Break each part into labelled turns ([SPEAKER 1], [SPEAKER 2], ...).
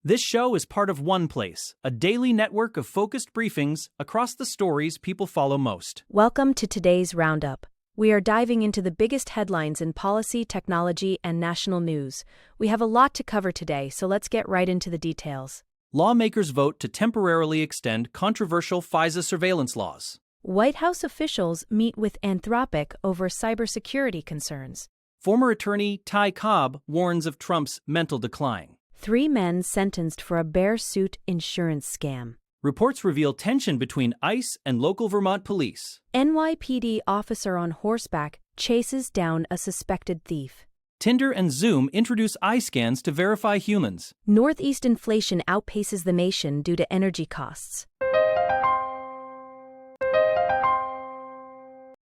[SPEAKER 1] This show is part of OnePlace, a daily network of focused briefings across the stories people follow most.
[SPEAKER 2] Welcome to today's Roundup. We are diving into the biggest headlines in policy, technology, and national news. We have a lot to cover today, so let's get right into the details.
[SPEAKER 1] Lawmakers vote to temporarily extend controversial FISA surveillance laws.
[SPEAKER 2] White House officials meet with Anthropic over cybersecurity concerns.
[SPEAKER 1] Former attorney Ty Cobb warns of Trump's mental decline.
[SPEAKER 2] 3 men sentenced for a bear suit insurance scam.
[SPEAKER 1] Reports reveal tension between ICE and local Vermont police.
[SPEAKER 2] NYPD officer on horseback chases down a suspected thief.
[SPEAKER 1] Tinder and Zoom introduce eye scans to verify humans.
[SPEAKER 2] Northeast inflation outpaces the nation due to energy costs.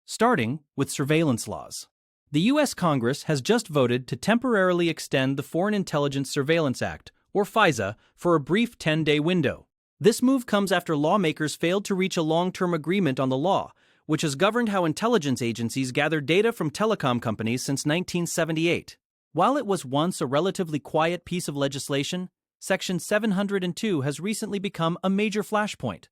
[SPEAKER 1] Starting with surveillance laws. The U.S. Congress has just voted to temporarily extend the Foreign Intelligence Surveillance Act, or FISA, for a brief 10-day window. This move comes after lawmakers failed to reach a long-term agreement on the law, which has governed how intelligence agencies gather data from telecom companies since 1978. While it was once a relatively quiet piece of legislation, Section 702 has recently become a major flashpoint.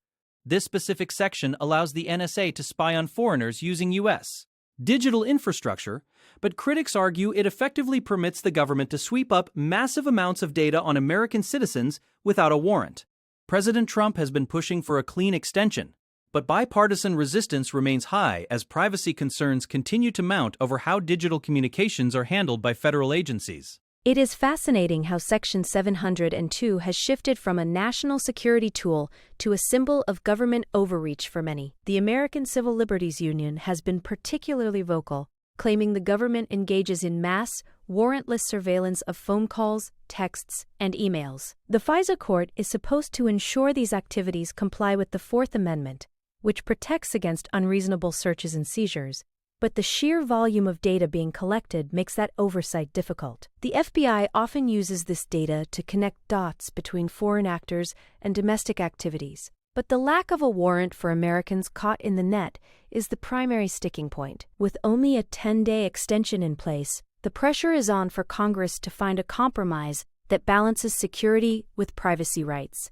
[SPEAKER 1] This specific section allows the NSA to spy on foreigners using U.S. digital infrastructure, but critics argue it effectively permits the government to sweep up massive amounts of data on American citizens without a warrant. President Trump has been pushing for a clean extension, but bipartisan resistance remains high as privacy concerns continue to mount over how digital communications are handled by federal agencies.
[SPEAKER 2] It is fascinating how Section 702 has shifted from a national security tool to a symbol of government overreach for many. The American Civil Liberties Union has been particularly vocal, claiming the government engages in mass, warrantless surveillance of phone calls, texts, and emails. The FISA court is supposed to ensure these activities comply with the Fourth Amendment, which protects against unreasonable searches and seizures. But the sheer volume of data being collected makes that oversight difficult. The FBI often uses this data to connect dots between foreign actors and domestic activities. But the lack of a warrant for Americans caught in the net is the primary sticking point. With only a 10-day extension in place, the pressure is on for Congress to find a compromise that balances security with privacy rights.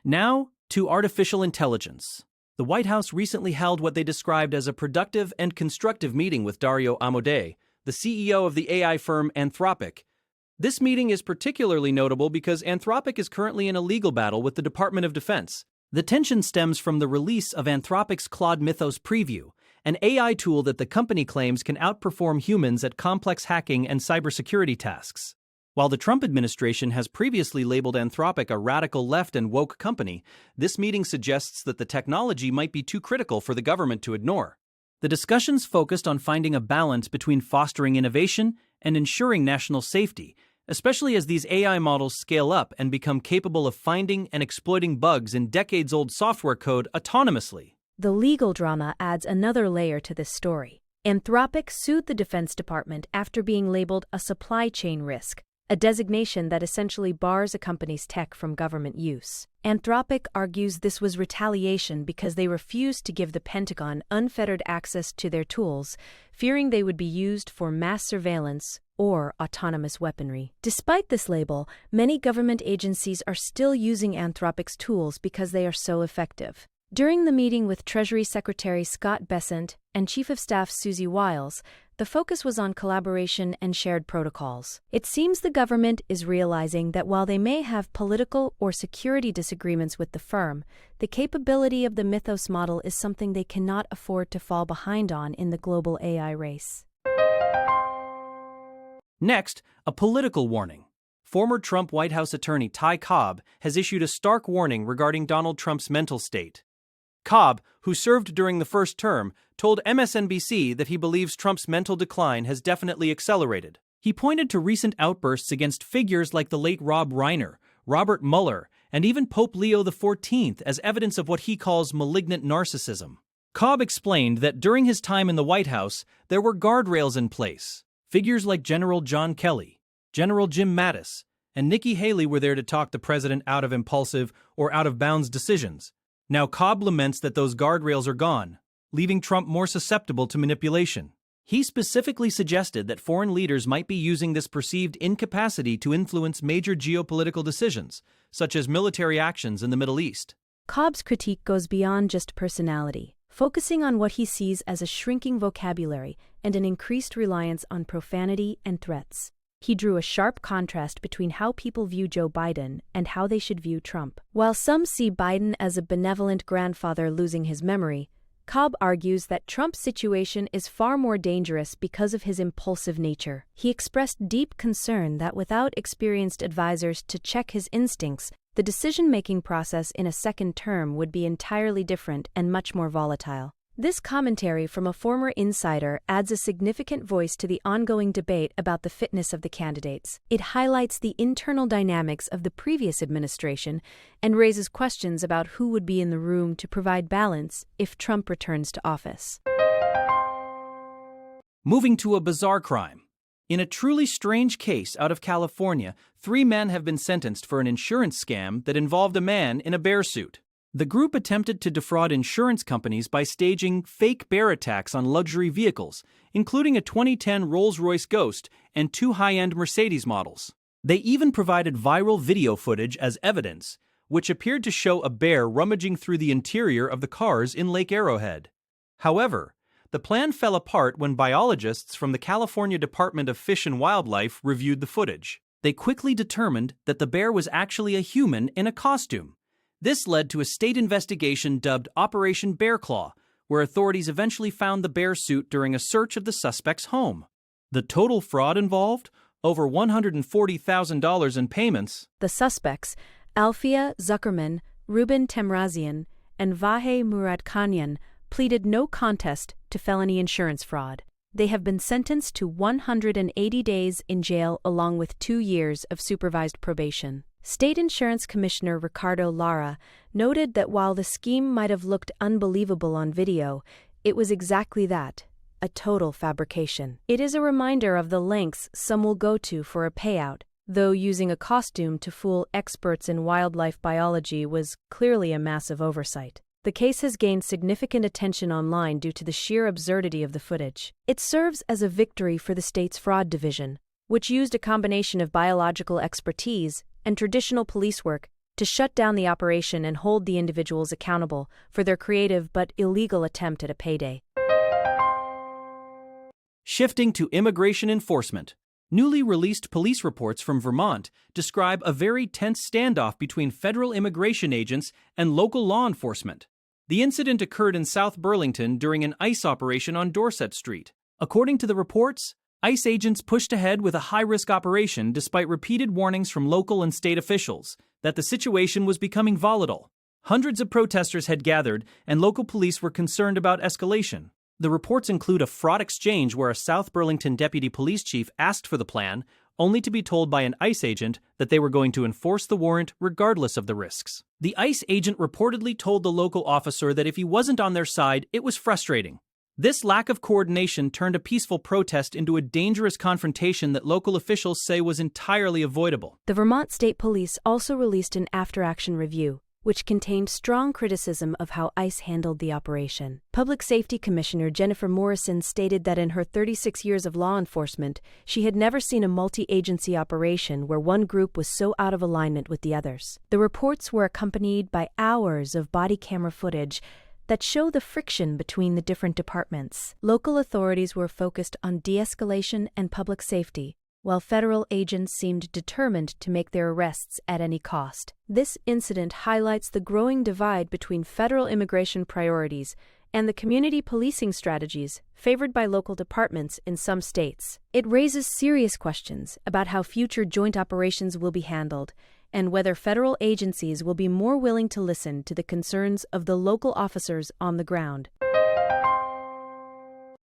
[SPEAKER 1] Now to artificial intelligence. The White House recently held what they described as a productive and constructive meeting with Dario Amodei, the CEO of the AI firm Anthropic. This meeting is particularly notable because Anthropic is currently in a legal battle with the Department of Defense. The tension stems from the release of Anthropic's Claude Mythos Preview, an AI tool that the company claims can outperform humans at complex hacking and cybersecurity tasks. While the Trump administration has previously labeled Anthropic a radical left and woke company, this meeting suggests that the technology might be too critical for the government to ignore. The discussions focused on finding a balance between fostering innovation and ensuring national safety, especially as these AI models scale up and become capable of finding and exploiting bugs in decades-old software code autonomously.
[SPEAKER 2] The legal drama adds another layer to this story. Anthropic sued the Defense Department after being labeled a supply chain risk, a designation that essentially bars a company's tech from government use. Anthropic argues this was retaliation because they refused to give the Pentagon unfettered access to their tools, fearing they would be used for mass surveillance or autonomous weaponry. Despite this label, many government agencies are still using Anthropic's tools because they are so effective. During the meeting with Treasury Secretary Scott Bessent and Chief of Staff Susie Wiles, the focus was on collaboration and shared protocols. It seems the government is realizing that while they may have political or security disagreements with the firm, the capability of the Mythos model is something they cannot afford to fall behind on in the global AI race.
[SPEAKER 1] Next, a political warning. Former Trump White House attorney Ty Cobb has issued a stark warning regarding Donald Trump's mental state. Cobb, who served during the first term, told MSNBC that he believes Trump's mental decline has definitely accelerated. He pointed to recent outbursts against figures like the late Rob Reiner, Robert Mueller, and even Pope Leo XIV as evidence of what he calls malignant narcissism. Cobb explained that during his time in the White House, there were guardrails in place. Figures like General John Kelly, General Jim Mattis, and Nikki Haley were there to talk the president out of impulsive or out-of-bounds decisions. Now Cobb laments that those guardrails are gone, leaving Trump more susceptible to manipulation. He specifically suggested that foreign leaders might be using this perceived incapacity to influence major geopolitical decisions, such as military actions in the Middle East.
[SPEAKER 2] Cobb's critique goes beyond just personality, focusing on what he sees as a shrinking vocabulary and an increased reliance on profanity and threats. He drew a sharp contrast between how people view Joe Biden and how they should view Trump. While some see Biden as a benevolent grandfather losing his memory, Cobb argues that Trump's situation is far more dangerous because of his impulsive nature. He expressed deep concern that without experienced advisors to check his instincts, the decision-making process in a second term would be entirely different and much more volatile. This commentary from a former insider adds a significant voice to the ongoing debate about the fitness of the candidates. It highlights the internal dynamics of the previous administration and raises questions about who would be in the room to provide balance if Trump returns to office.
[SPEAKER 1] Moving to a bizarre crime. In a truly strange case out of California, 3 men have been sentenced for an insurance scam that involved a man in a bear suit. The group attempted to defraud insurance companies by staging fake bear attacks on luxury vehicles, including a 2010 Rolls-Royce Ghost and 2 high-end Mercedes models. They even provided viral video footage as evidence, which appeared to show a bear rummaging through the interior of the cars in Lake Arrowhead. However, the plan fell apart when biologists from the California Department of Fish and Wildlife reviewed the footage. They quickly determined that the bear was actually a human in a costume. This led to a state investigation dubbed Operation Bear Claw, where authorities eventually found the bear suit during a search of the suspect's home. The total fraud involved? Over $140,000 in payments.
[SPEAKER 2] The suspects, Alfia Zuckerman, Ruben Temrazian, and Vahe Muradkanyan, pleaded no contest to felony insurance fraud. They have been sentenced to 180 days in jail along with 2 years of supervised probation. State Insurance Commissioner Ricardo Lara noted that while the scheme might have looked unbelievable on video, it was exactly that, a total fabrication. It is a reminder of the lengths some will go to for a payout, though using a costume to fool experts in wildlife biology was clearly a massive oversight. The case has gained significant attention online due to the sheer absurdity of the footage. It serves as a victory for the state's fraud division, which used a combination of biological expertise and traditional police work to shut down the operation and hold the individuals accountable for their creative but illegal attempt at a payday.
[SPEAKER 1] Shifting to immigration enforcement. Newly released police reports from Vermont describe a very tense standoff between federal immigration agents and local law enforcement. The incident occurred in South Burlington during an ICE operation on Dorset Street. According to the reports, ICE agents pushed ahead with a high-risk operation despite repeated warnings from local and state officials that the situation was becoming volatile. Hundreds of protesters had gathered, and local police were concerned about escalation. The reports include a fraught exchange where a South Burlington deputy police chief asked for the plan, only to be told by an ICE agent that they were going to enforce the warrant regardless of the risks. The ICE agent reportedly told the local officer that if he wasn't on their side, it was frustrating. This lack of coordination turned a peaceful protest into a dangerous confrontation that local officials say was entirely avoidable.
[SPEAKER 2] The Vermont State Police also released an after-action review, which contained strong criticism of how ICE handled the operation. Public Safety Commissioner Jennifer Morrison stated that in her 36 years of law enforcement, she had never seen a multi-agency operation where one group was so out of alignment with the others. The reports were accompanied by hours of body camera footage that show the friction between the different departments. Local authorities were focused on de-escalation and public safety, while federal agents seemed determined to make their arrests at any cost. This incident highlights the growing divide between federal immigration priorities and the community policing strategies favored by local departments in some states. It raises serious questions about how future joint operations will be handled and whether federal agencies will be more willing to listen to the concerns of the local officers on the ground.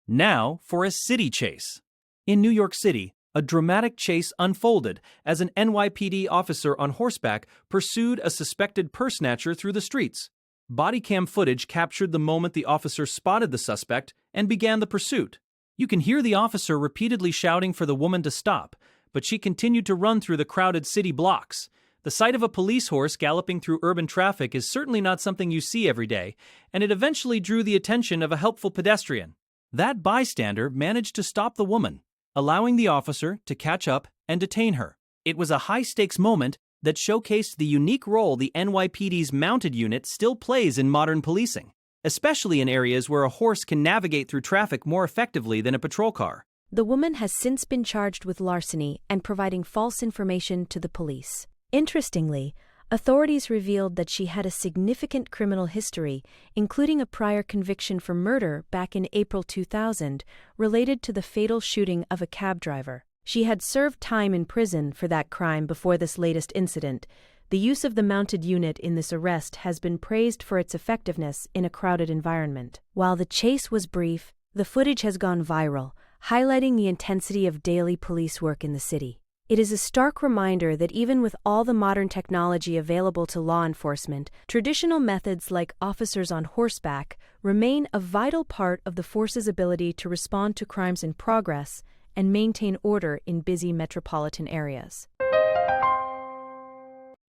[SPEAKER 1] Now for a city chase. In New York City, a dramatic chase unfolded as an NYPD officer on horseback pursued a suspected purse snatcher through the streets. Body cam footage captured the moment the officer spotted the suspect and began the pursuit. You can hear the officer repeatedly shouting for the woman to stop, but she continued to run through the crowded city blocks. The sight of a police horse galloping through urban traffic is certainly not something you see every day, and it eventually drew the attention of a helpful pedestrian. That bystander managed to stop the woman, allowing the officer to catch up and detain her. It was a high-stakes moment that showcased the unique role the NYPD's mounted unit still plays in modern policing, especially in areas where a horse can navigate through traffic more effectively than a patrol car.
[SPEAKER 2] The woman has since been charged with larceny and providing false information to the police. Interestingly, authorities revealed that she had a significant criminal history, including a prior conviction for murder back in April 2000, related to the fatal shooting of a cab driver. She had served time in prison for that crime before this latest incident. The use of the mounted unit in this arrest has been praised for its effectiveness in a crowded environment. While the chase was brief, the footage has gone viral, highlighting the intensity of daily police work in the city. It is a stark reminder that even with all the modern technology available to law enforcement, traditional methods like officers on horseback remain a vital part of the force's ability to respond to crimes in progress and maintain order in busy metropolitan areas.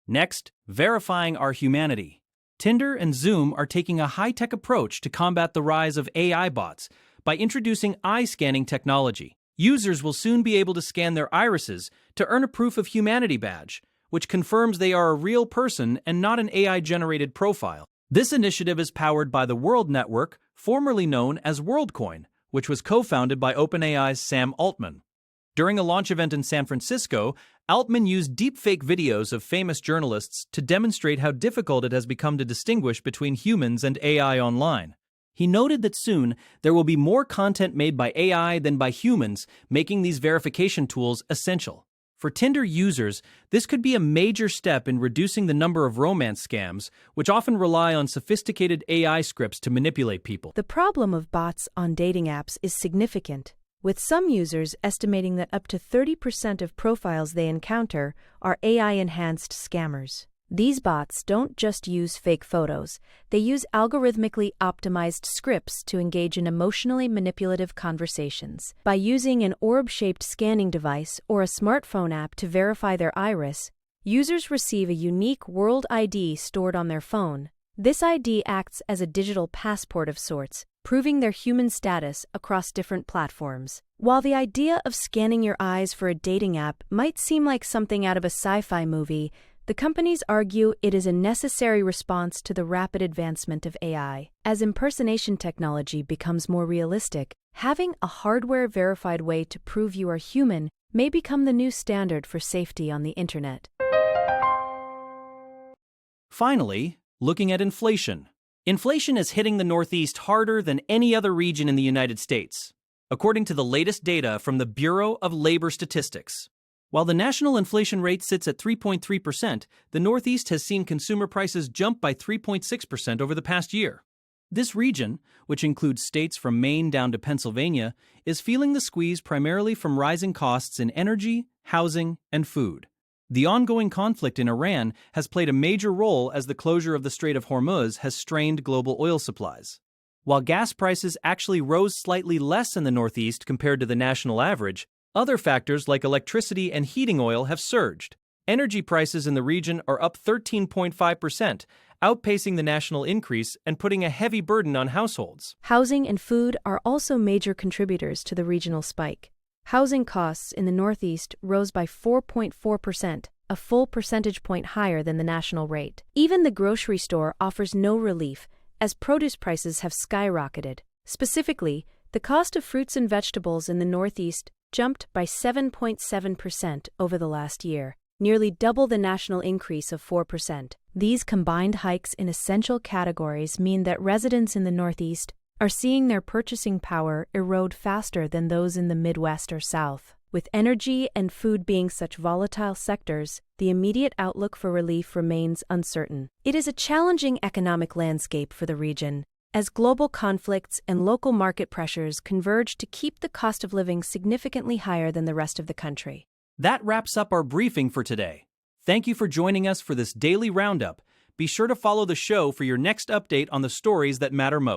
[SPEAKER 1] Next, verifying our humanity. Tinder and Zoom are taking a high-tech approach to combat the rise of AI bots by introducing eye scanning technology. Users will soon be able to scan their irises to earn a proof of humanity badge, which confirms they are a real person and not an AI-generated profile. This initiative is powered by the World Network, formerly known as WorldCoin, which was co-founded by OpenAI's Sam Altman. During a launch event in San Francisco, Altman used deepfake videos of famous journalists to demonstrate how difficult it has become to distinguish between humans and AI online. He noted that soon there will be more content made by AI than by humans, making these verification tools essential. For Tinder users, this could be a major step in reducing the number of romance scams, which often rely on sophisticated AI scripts to manipulate people.
[SPEAKER 2] The problem of bots on dating apps is significant, with some users estimating that up to 30% of profiles they encounter are AI-enhanced scammers. These bots don't just use fake photos, they use algorithmically optimized scripts to engage in emotionally manipulative conversations. By using an orb-shaped scanning device or a smartphone app to verify their iris, users receive a unique World ID stored on their phone. This ID acts as a digital passport of sorts, proving their human status across different platforms. While the idea of scanning your eyes for a dating app might seem like something out of a sci-fi movie, the companies argue it is a necessary response to the rapid advancement of AI. As impersonation technology becomes more realistic, having a hardware-verified way to prove you are human may become the new standard for safety on the internet.
[SPEAKER 1] Finally, looking at inflation. Inflation is hitting the Northeast harder than any other region in the United States, according to the latest data from the Bureau of Labor Statistics. While the national inflation rate sits at 3.3%, the Northeast has seen consumer prices jump by 3.6% over the past year. This region, which includes states from Maine down to Pennsylvania, is feeling the squeeze primarily from rising costs in energy, housing, and food. The ongoing conflict in Iran has played a major role as the closure of the Strait of Hormuz has strained global oil supplies. While gas prices actually rose slightly less in the Northeast compared to the national average, other factors like electricity and heating oil have surged. Energy prices in the region are up 13.5%, outpacing the national increase and putting a heavy burden on households.
[SPEAKER 2] Housing and food are also major contributors to the regional spike. Housing costs in the Northeast rose by 4.4%, a full percentage point higher than the national rate. Even the grocery store offers no relief, as produce prices have skyrocketed. Specifically, the cost of fruits and vegetables in the Northeast jumped by 7.7% over the last year, nearly double the national increase of 4%. These combined hikes in essential categories mean that residents in the Northeast are seeing their purchasing power erode faster than those in the Midwest or South. With energy and food being such volatile sectors, the immediate outlook for relief remains uncertain. It is a challenging economic landscape for the region, as global conflicts and local market pressures converge to keep the cost of living significantly higher than the rest of the country.
[SPEAKER 1] That wraps up our briefing for today. Thank you for joining us for this daily roundup. Be sure to follow the show for your next update on the stories that matter most.